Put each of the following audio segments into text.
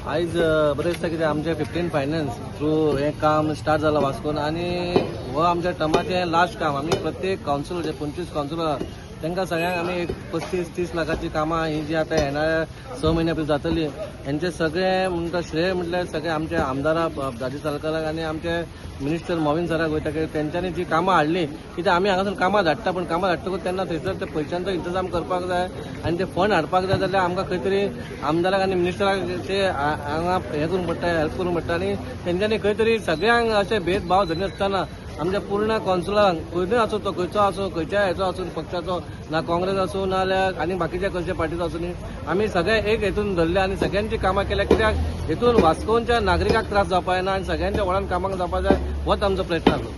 आयज बरें दिसता कित्याक आमचे 15 फायनान्स थ्रू हे काम स्टार्ट जाला वास्कोन आनी हो आमच्या टर्माचें लास्ट काम. आमी प्रत्येक कावन्सिलर जे 25 कावन्सिलर तांकां सगळ्यांक आमी एक 35-30 लाखाची कामां ही जी आतां येणाऱ्या 6 म्हयन्या भितर जातली हेंचे सगळे म्हणटा श्रेय म्हटल्यार सगळे आमचे आमदाराक दाजी सालकाराक आनी आमचे मिनिस्टर मोविन सराक वयता कित्याक तेंच्यांनी जी कामां हाडली कित्याक आमी हांगासून कामां धाडटा पण कामां धाडटकूच तेन्ना थंयसर ते पयशांचो इंतजाम करपाक जाय आनी ते फंड हाडपाक जाय जाल्यार आमकां खंय तरी आमदाराक आनी मिनिस्टराक ते हांगा हें करूंक पडटा हेल्प करूंक पडटा आनी तेंच्यांनी खंय तरी सगळ्यांक अशे भेदभाव धरिनासतना आमच्या पूर्ण कावन्सिलरांक खंयूय आसूं तो खंयचो आसूं खंयच्या हेचो आसूं पक्षाचो ना काँग्रेस आसूं ना जाल्यार आनी बाकीच्या खंयच्या पार्टीचो आसूं न्ही आमी सगळे एक हेतून धरले आनी सगळ्यांची कामां केल्या कित्याक हेतून वास्कोच्या नागरिकांक त्रास जावपा जायना आनी सगळ्यांच्या व्हडान कामाक जावपा जाय होच आमचो प्रयत्न आसलो.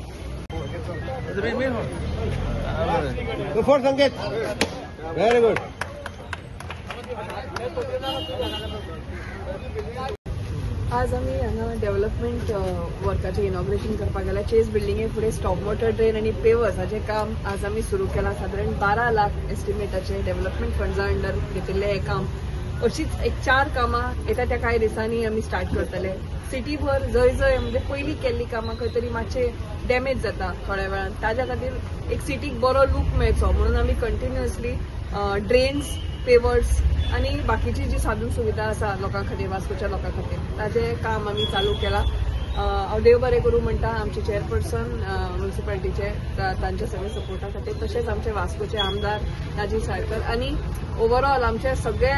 Very good. आज आमी हांगा डेव्हलपमेंट वर्काचें इनॉग्रेशन करपाक गेल्या चेस बिल्डिंगे फुडें स्टॉप मोटर ड्रेन आनी पेवर्स हाचें काम आज आमी सुरू केलां. सादारण 12 लाख एस्टिमेटाचे डेव्हलपमेंट फंड्सा अंडर घेतिल्लें हें काम. अशीच एक 4 कामां येता त्या कांय दिसांनी आमी स्टार्ट करतले. सिटीभर जंय जंय म्हणजे पयलीं केल्लीं कामां खंय तरी मातशे डॅमेज जाता थोड्या वेळान ताज्या खातीर एक सिटीक बरो लूक मेळचो म्हणून आमी कंटिन्युअसली ड्रेन्स पेवर्स आनी बाकीची जी साधन सुविधा आसा लोकां खातीर वास्कोच्या लोकां खातीर ताजें काम आमी चालू केलां. हांव देव बरें करूं म्हणटा आमचे चेअरपर्सन म्युनिसिपालिटीचे तांच्या सगळे सपोर्टा खातीर तशेंच आमचे वास्कोचे आमदार दाजी साळकर आनी ओवरऑल आमचे सगळे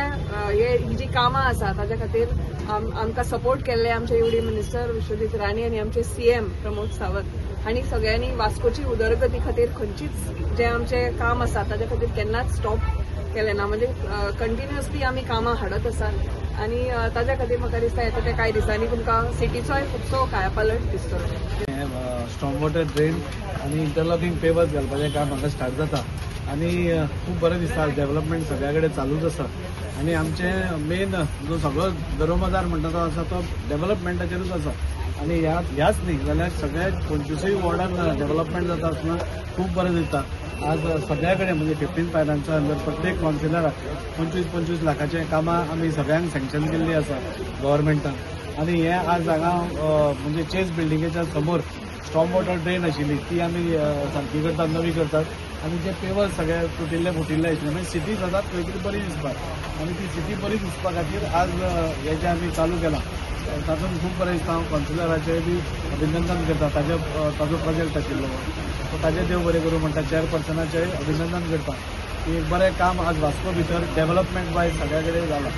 ही जी कामां आसा ताज्या खातीर आमकां सपोर्ट केल्ले आमचे युडी मिनिस्टर विश्वजीत राणे आनी आमचे सीएम प्रमोद सावंत हांणी सगळ्यांनी वास्कोची उदरगती खातीर खंयचीच जे आमचे काम आसा ताज्या खातीर केन्नाच स्टॉप केलें ना. म्हणजे कंटिन्युअसली आमी कामां हाडत आसात आनी ताज्या खातीर म्हाका दिसता येता त्या कांय दिसांनी तुमकां सिटीचोय खुबसो कायापालट दिसतलो. स्टॉर्म वॉटर ड्रेन आनी इंटरलॉकिंग पेवर्स घालपाचें काम हांगा स्टार्ट जाता आनी खूब बरें दिसता. डेव्हलपमेंट सगळ्या कडेन चालूच आसा आनी आमचे मेन जो सगळो दरोमदार म्हणटा तो आसा तो डेव्हलपमेंटाचेरूच आसा आनी ह्याच न्ही जाल्यार सगळ्या 25 वॉर्डान डेव्हलपमेंट जाता आसतना खूब बरें दिसता. आज सगळ्या कडेन म्हणजे 15 फायनान्सा अंडर प्रत्येक कावन्सिलराक 25-25 लाखाचें कामां आमी सगळ्यांक सँक्शन केल्लीं आसा गव्हर्मेंटान आनी हें आज हांगा म्हणजे चेस बिल्डिंगेच्या समोर स्टॉर्म वॉटर ड्रेन आशिल्ली ती आमी सारकी करतात नवी करतात आनी जे पेवर्स सगळे तुटिल्ले फुटिल्ले आशिल्ले म्हणजे सिटी जातात खंय तरी बरी दिसपाक आनी ती सिटी बरी दिसपा खातीर आज हें जें आमी चालू केलां तातूंत खूब बरें दिसता. हांव कावन्सिलराचें बी अभिनंदन करता ताजो प्रोजेक्ट आशिल्लो सो ताजें देव बरें करूं म्हणटा. चेअरपर्सनाचें अभिनंदन करता की एक बरें काम आज वास्को भितर डेव्हलपमेंट वायज सगळ्या कडेन जालां.